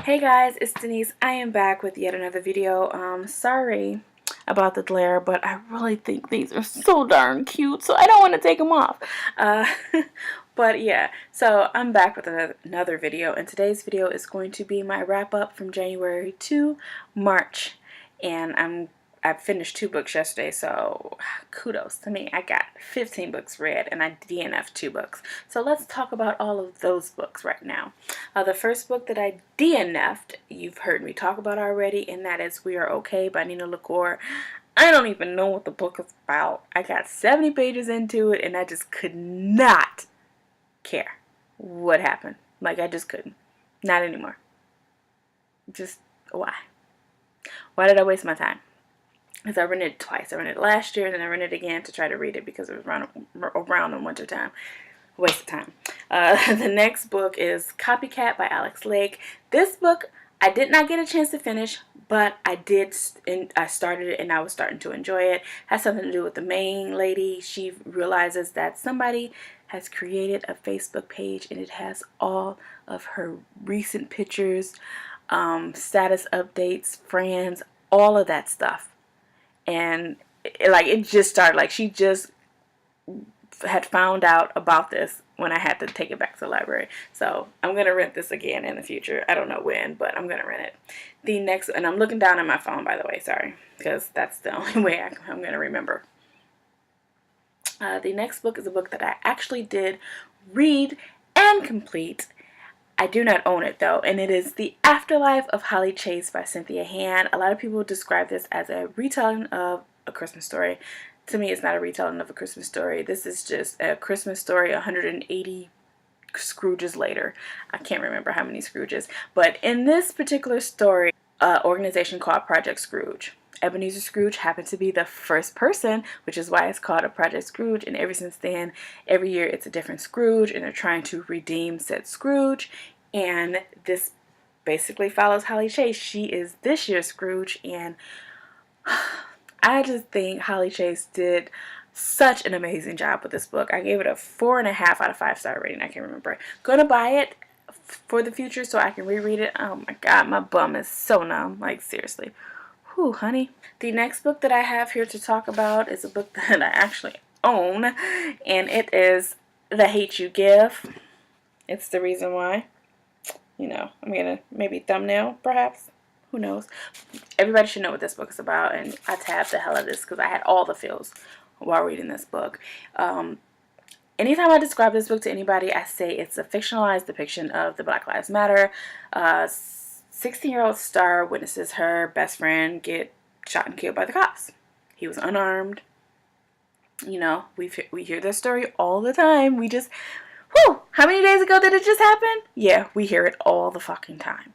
Hey guys, it's Denise. I am back with yet another video. Sorry about the glare, but I really think these are so darn cute, so I don't want to take them off. Uh, but yeah, so I'm back with another video, and today's video is going to be my wrap up from January to March. And I finished 2 books yesterday, so kudos to me. I got 15 books read, and I DNF'd 2 books. So let's talk about all of those books right now. The first book that I DNF'd, you've heard me talk about already, and that is We Are Okay by Nina LaCour. I don't even know what the book is about. I got 70 pages into it, and I just could not care what happened. Like, I just couldn't. Not anymore. Just, why? Why did I waste my time? Because I rented it twice. I rented it last year, and then I rented it again to try to read it because it was around in winter time. Waste of time. The next book is Copycat by Alex Lake. This book I did not get a chance to finish, but I did. I started it and I was starting to enjoy it. It has something to do with the main lady. She realizes that somebody has created a Facebook page, and it has all of her recent pictures, status updates, friends, all of that stuff. And it just started, like, she just had found out about this when I had to take it back to the library. So I'm going to rent this again in the future. I don't know when, but I'm going to rent it. The next, and I'm looking down at my phone, by the way, sorry, because that's the only way I'm going to remember. The next book is a book that I actually did read and complete. I do not own it though, and it is The Afterlife of Holly Chase by Cynthia Hand. A lot of people describe this as a retelling of A Christmas Story. To me, it's not a retelling of A Christmas Story. This is just a Christmas story 180 Scrooges later. I can't remember how many Scrooges. But in this particular story, an organization called Project Scrooge. Ebenezer Scrooge happened to be the first person, which is why it's called a Project Scrooge. And ever since then, every year it's a different Scrooge, and they're trying to redeem said Scrooge. And this basically follows Holly Chase. She is this year's Scrooge, and I just think Holly Chase did such an amazing job with this book. I gave it a 4.5 out of 5-star rating. I can't remember. Gonna buy it for the future so I can reread it. Oh my god, my bum is so numb. Like, seriously. Whew, honey. The next book that I have here to talk about is a book that I actually own, and it is The Hate U Give. It's The Reason Why. You know, I'm gonna maybe thumbnail, perhaps. Who knows? Everybody should know what this book is about, and I tabbed the hell out of this because I had all the feels while reading this book. Anytime I describe this book to anybody, I say it's a fictionalized depiction of the Black Lives Matter. 16-year-old Star witnesses her best friend get shot and killed by the cops. He was unarmed. You know, we hear this story all the time. We just, whew, how many days ago did it just happen? Yeah, we hear it all the fucking time.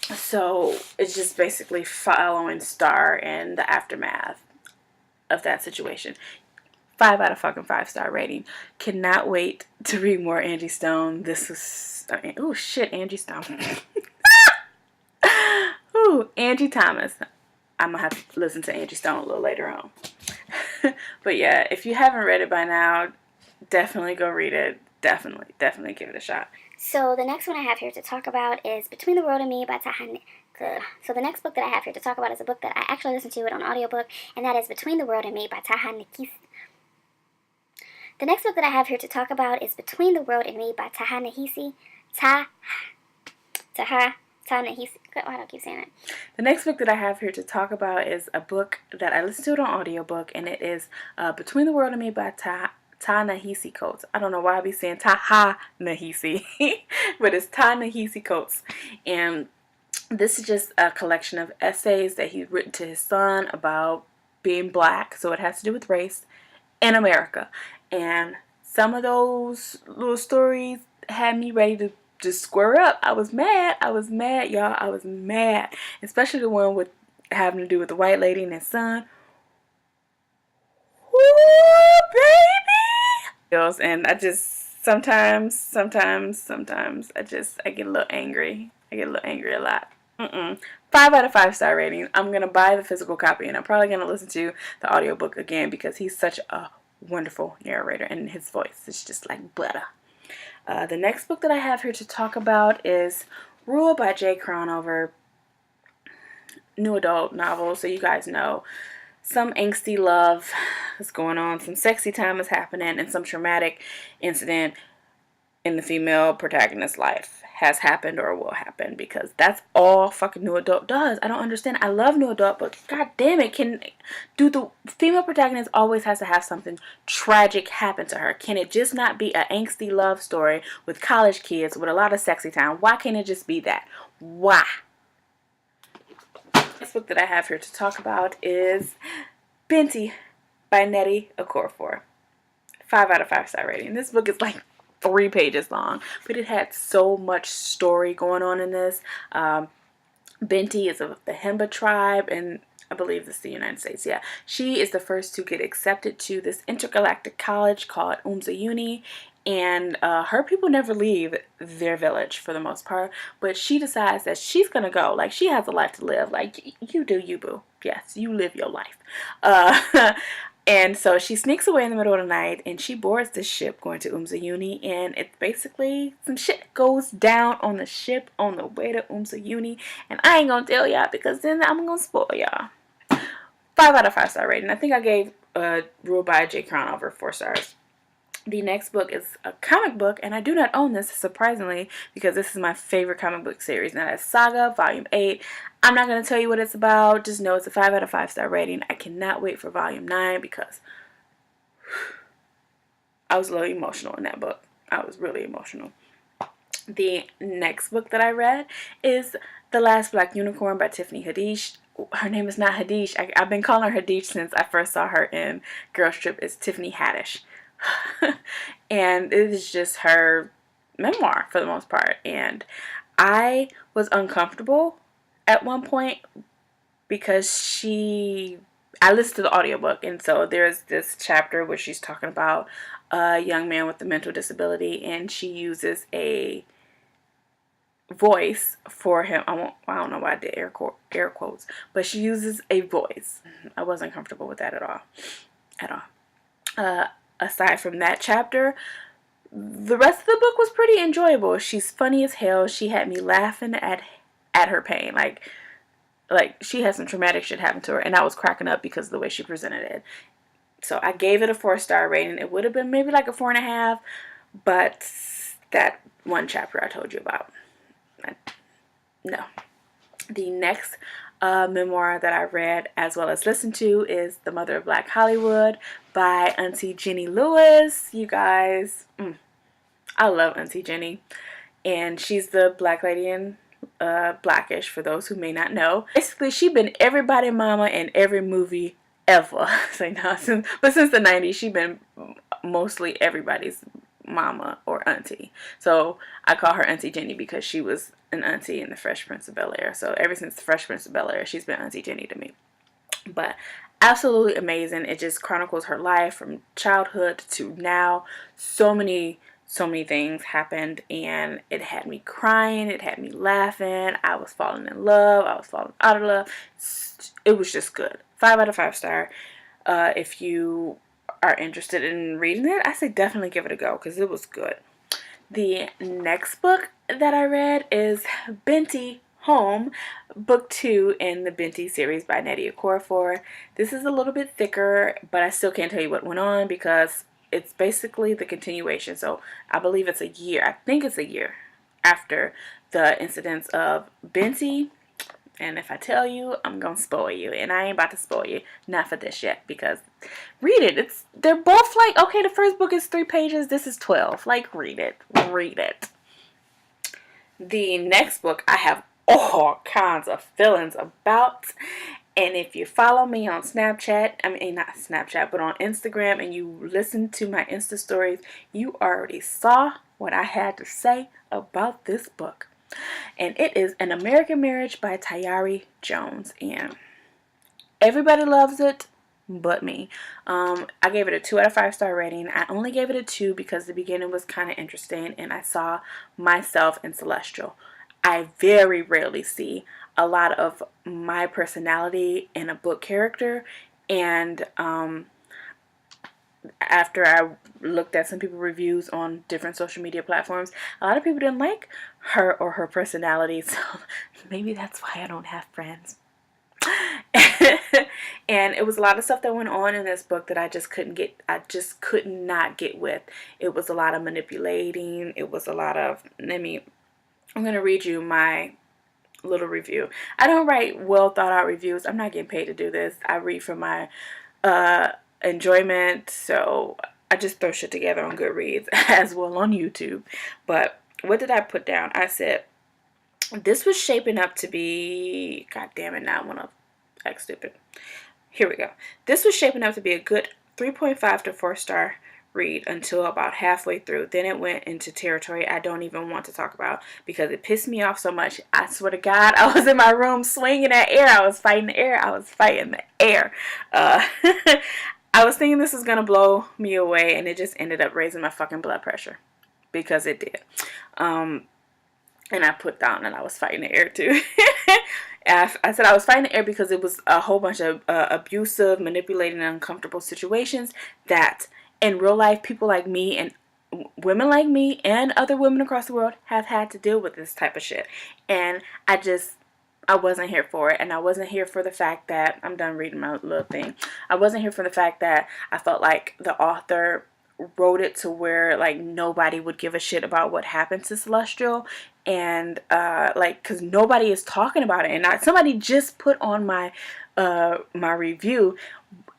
So it's just basically following Star and the aftermath of that situation. 5 out of fucking 5-star rating. Cannot wait to read more Angie Stone. This is, oh shit, Angie Stone. Ooh, Angie Thomas. I'm gonna have to listen to Angie Stone a little later on. But yeah, if you haven't read it by now, definitely go read it. Definitely give it a shot. So the next one I have here to talk about is Between the World and Me by Tahani. So the next book that I have here to talk about is a book that I actually listened to it on audiobook, and that is Between the World and Me by Ta-Nehisi. The next book that I have here to talk about is Between the World and Me by Ta-Nehisi. Ta-Nehisi. Why do I keep saying it? The next book that I have here to talk about is a book that I listened to it on audiobook, and it is Between the World and Me by Ta-Nehisi Coates. I don't know why I be saying Ta-Nehisi, but it's Ta-Nehisi Coates. And this is just a collection of essays that he's written to his son about being black, so it has to do with race, in America. And some of those little stories had me ready to just square up. I was mad, y'all. I was mad. Especially the one with having to do with the white lady and his son. Ooh, baby! And I just, sometimes, I get a little angry. I get a little angry a lot. 5 out of 5-star rating. I'm going to buy the physical copy, and I'm probably going to listen to the audiobook again because he's such a wonderful narrator, and his voice is just like butter. The next book that I have here to talk about is Rule by Jay Crownover, new adult novel, so you guys know. Some angsty love is going on, some sexy time is happening, and some traumatic incident in the female protagonist's life has happened or will happen, because that's all fucking new adult does. I don't understand. I love new adult, but god damn it, do the female protagonist always has to have something tragic happen to her? Can it just not be an angsty love story with college kids with a lot of sexy time? Why can't it just be that? Why? This book that I have here to talk about is Binti by Nnedi Okorafor. 5 out of 5 star rating. This book is like 3 pages long, but it had so much story going on in this. Binti is of the Himba tribe, and I believe this is the United States. Yeah, she is the first to get accepted to this intergalactic college called Uni, and her people never leave their village for the most part, but she decides that she's gonna go. Like, she has a life to live. Like, you do you, boo. Yes, you live your life. And so she sneaks away in the middle of the night, and she boards this ship going to Uni, and it's basically some shit goes down on the ship on the way to Uni, and I ain't gonna tell y'all because then I'm gonna spoil y'all. 5 out of 5 star rating. I think I gave Rule by Jay Crownover 4 stars. The next book is a comic book, and I do not own this, surprisingly, because this is my favorite comic book series. Now, that's Saga, Volume 8. I'm not going to tell you what it's about. Just know it's a 5 out of 5 star rating. I cannot wait for Volume 9 because I was a little emotional in that book. I was really emotional. The next book that I read is The Last Black Unicorn by Tiffany Haddish. Her name is not Haddish. I've been calling her Haddish since I first saw her in Girls Trip. It's Tiffany Haddish. And it is just her memoir for the most part, and I was uncomfortable at one point because I listened to the audiobook, and so there's this chapter where she's talking about a young man with a mental disability, and she uses a voice for him. I don't know why I did air quotes, but she uses a voice. I wasn't comfortable with that at all. Aside from that chapter, the rest of the book was pretty enjoyable. She's funny as hell. She had me laughing at her pain. Like she had some traumatic shit happen to her, and I was cracking up because of the way she presented it. So I gave it a 4 star rating. It would have been maybe like a 4.5, but that one chapter I told you about, no. The next memoir that I read as well as listened to is The Mother of Black Hollywood by Auntie Jenny Lewis. You guys, I love Auntie Jenny, and she's the black lady in Blackish, for those who may not know. Basically, she's been everybody's mama in every movie ever. But since the 90s, she's been mostly everybody's mama or auntie. So I call her Auntie Jenny because she was an auntie in the Fresh Prince of Bel-Air. So ever since the Fresh Prince of Bel-Air, she's been Auntie Jenny to me. But absolutely amazing. It just chronicles her life from childhood to now. So many things happened, and it had me crying, it had me laughing, I was falling in love, I was falling out of love. It was just good. 5 out of 5 star. If you are interested in reading it, I say definitely give it a go because it was good. The next book that I read is Binti Home, book 2 in the Binti series by Nnedi Okorafor. This is a little bit thicker, but I still can't tell you what went on because it's basically the continuation. So I believe it's a year. I think it's a year after the incidents of Binti. And if I tell you, I'm going to spoil you. And I ain't about to spoil you. Not for this yet. Because read it. They're both like, okay, the first book is 3 pages. This is 12. Like, read it. Read it. The next book I have all kinds of feelings about. And if you follow me on Snapchat, I mean, not Snapchat, but on Instagram, and you listen to my Insta stories, you already saw what I had to say about this book. And it is An American Marriage by Tayari Jones. And everybody loves it but me. I gave it a 2 out of 5 star rating. I only gave it a 2 because the beginning was kind of interesting and I saw myself in Celestial. I very rarely see a lot of my personality in a book character, and after I looked at some people's reviews on different social media platforms, a lot of people didn't like her or her personality. So maybe that's why I don't have friends. And it was a lot of stuff that went on in this book that I just could not get with. It was a lot of manipulating. It was a lot of, I'm going to read you my little review. I don't write well thought out reviews. I'm not getting paid to do this. I read for my enjoyment, so I just throw shit together on Goodreads as well on YouTube. But what did I put down? I said, this was shaping up to be, god damn it, now I want to act stupid. Here we go. This was shaping up to be a good 3.5 to 4-star read until about halfway through. Then it went into territory I don't even want to talk about because it pissed me off so much. I swear to God, I was in my room swinging that air. I was fighting the air. I was fighting the air. I was thinking this was going to blow me away, and it just ended up raising my fucking blood pressure because it did. And I put down that I was fighting the air too. I said I was fighting the air because it was a whole bunch of abusive, manipulating, and uncomfortable situations that in real life people like me and women like me and other women across the world have had to deal with this type of shit. And I wasn't here for it. And I wasn't here for the fact that, I'm done reading my little thing. I wasn't here for the fact that I felt like the author wrote it to where like nobody would give a shit about what happened to Celestial, and like, because nobody is talking about it. And somebody just put on my my review,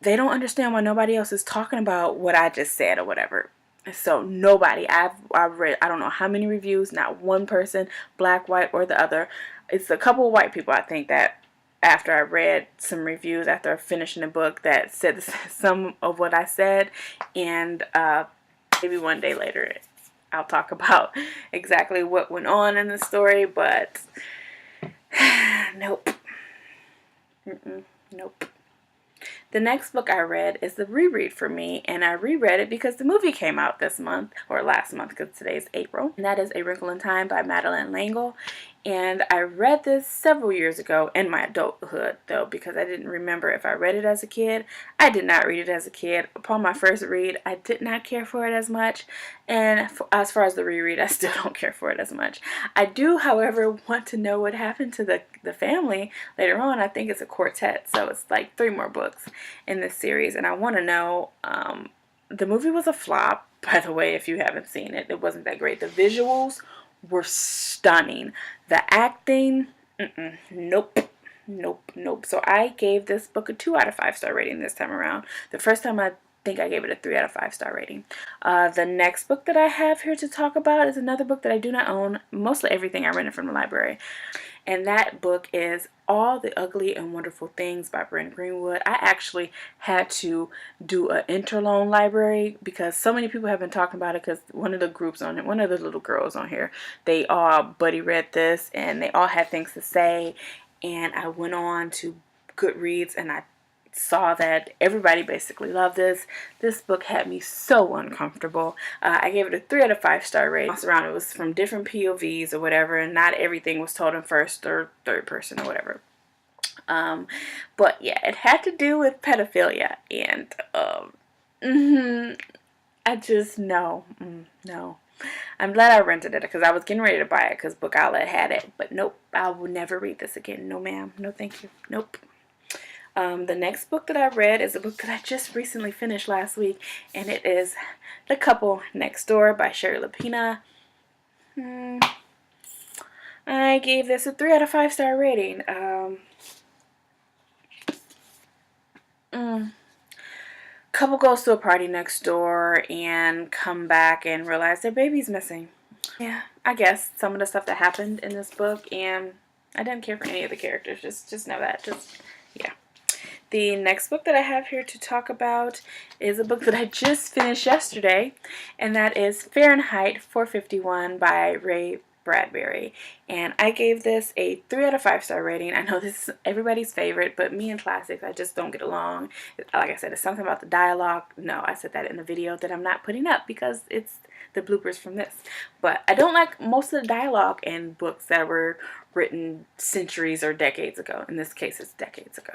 they don't understand why nobody else is talking about what I just said or whatever. So nobody, I've read, I don't know how many reviews, not one person, black, white, or the other. It's a couple of white people, I think, that after I read some reviews after finishing the book that said some of what I said, and maybe one day later I'll talk about exactly what went on in the story, but nope. Nope. The next book I read is the reread for me, and I reread it because the movie came out this month, or last month because today's April, and that is A Wrinkle in Time by Madeleine L'Engle. And I read this several years ago in my adulthood, though, because I didn't remember if I read it as a kid. I did not read it as a kid. Upon my first read, I did not care for it as much, and as far as the reread, I still don't care for it as much. I do, however, want to know what happened to the family later on. I think it's a quartet, so it's like 3 more books in this series, and I want to know. The movie was a flop, by the way, if you haven't seen it. It wasn't that great. The visuals were stunning. The acting, nope. So I gave this book a 2 out of 5-star rating this time around. The first time I think I gave it a 3 out of 5-star rating. The next book that I have here to talk about is another book that I do not own. Mostly everything I rented from the library. And that book is All the Ugly and Wonderful Things by Brent Greenwood. I actually had to do an interloan library because so many people have been talking about it, because one of the groups on it, one of the little girls on here, they all buddy read this and they all had things to say. And I went on to Goodreads and I saw that everybody basically loved this. This book had me so uncomfortable. I gave it a 3 out of 5-star rating. It was from different POVs or whatever, and not everything was told in first or third person or whatever. But yeah, it had to do with pedophilia, and I just no. I'm glad I rented it because I was getting ready to buy it because Book Outlet had it, but nope, I will never read this again. No ma'am, no thank you, nope. The next book that I read is a book that I just recently finished last week, and it is The Couple Next Door by Sherry Lapina. I gave this a 3 out of 5-star rating. Couple goes to a party next door and come back and realize their baby's missing. Yeah, I guess some of the stuff that happened in this book, and I didn't care for any of the characters. Just know that. Yeah. The next book that I have here to talk about is a book that I just finished yesterday, and that is Fahrenheit 451 by Ray Bradbury. And I gave this a 3 out of 5-star rating. I know this is everybody's favorite, but me and classics, I just don't get along. Like I said, it's something about the dialogue. No, I said that in the video that I'm not putting up because it's the bloopers from this. But I don't like most of the dialogue in books that were written centuries or decades ago. In this case, it's decades ago.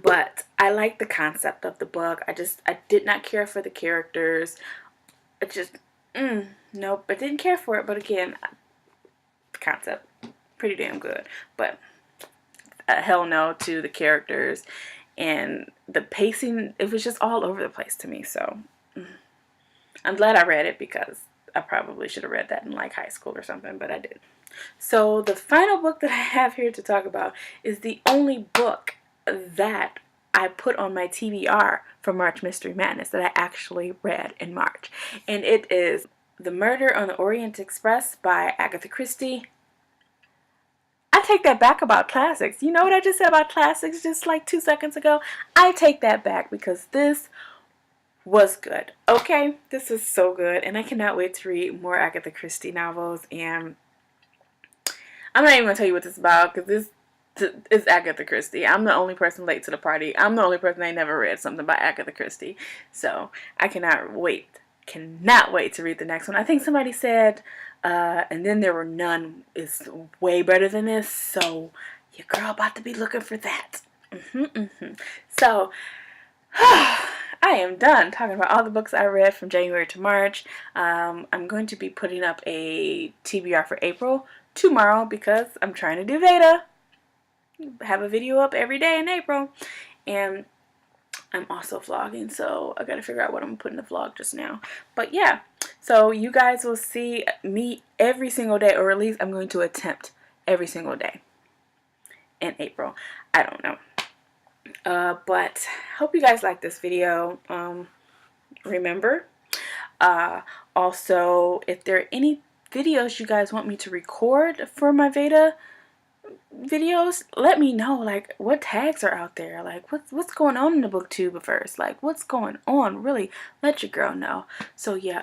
But I like the concept of the book. I did not care for the characters. It just, nope, I didn't care for it. But again, the concept, pretty damn good. But hell no to the characters. And the pacing, it was just all over the place to me. So I'm glad I read it, because I probably should have read that in like high school or something, but I did. So the final book that I have here to talk about is the only book that I put on my TBR for March Mystery Madness that I actually read in March. And it is The Murder on the Orient Express by Agatha Christie. I take that back about classics. You know what I just said about classics just like 2 seconds ago? I take that back, because this was good. Okay, this is so good, and I cannot wait to read more Agatha Christie novels. And I'm not even gonna tell you what this is about, because this is Agatha Christie. I'm the only person late to the party. I'm the only person that never read something by Agatha Christie. So I cannot wait to read the next one. I think somebody said And Then There Were None is way better than this, so your girl about to be looking for that. So I am done talking about all the books I read from January to March. I'm going to be putting up a TBR for April tomorrow, because I'm trying to do VEDA. Have a video up every day in April. And I'm also vlogging, so I gotta figure out what I'm gonna put in the vlog just now. But yeah, so you guys will see me every single day, or at least I'm going to attempt every single day in April. I don't know. But hope you guys like this video. Remember, also, if there are any videos you guys want me to record for my VEDA videos, let me know. Like, what tags are out there, like what's going on in the booktubiverse, like what's going on. Really let your girl know. So yeah,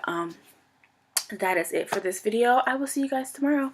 that is it for this video. I will see you guys tomorrow.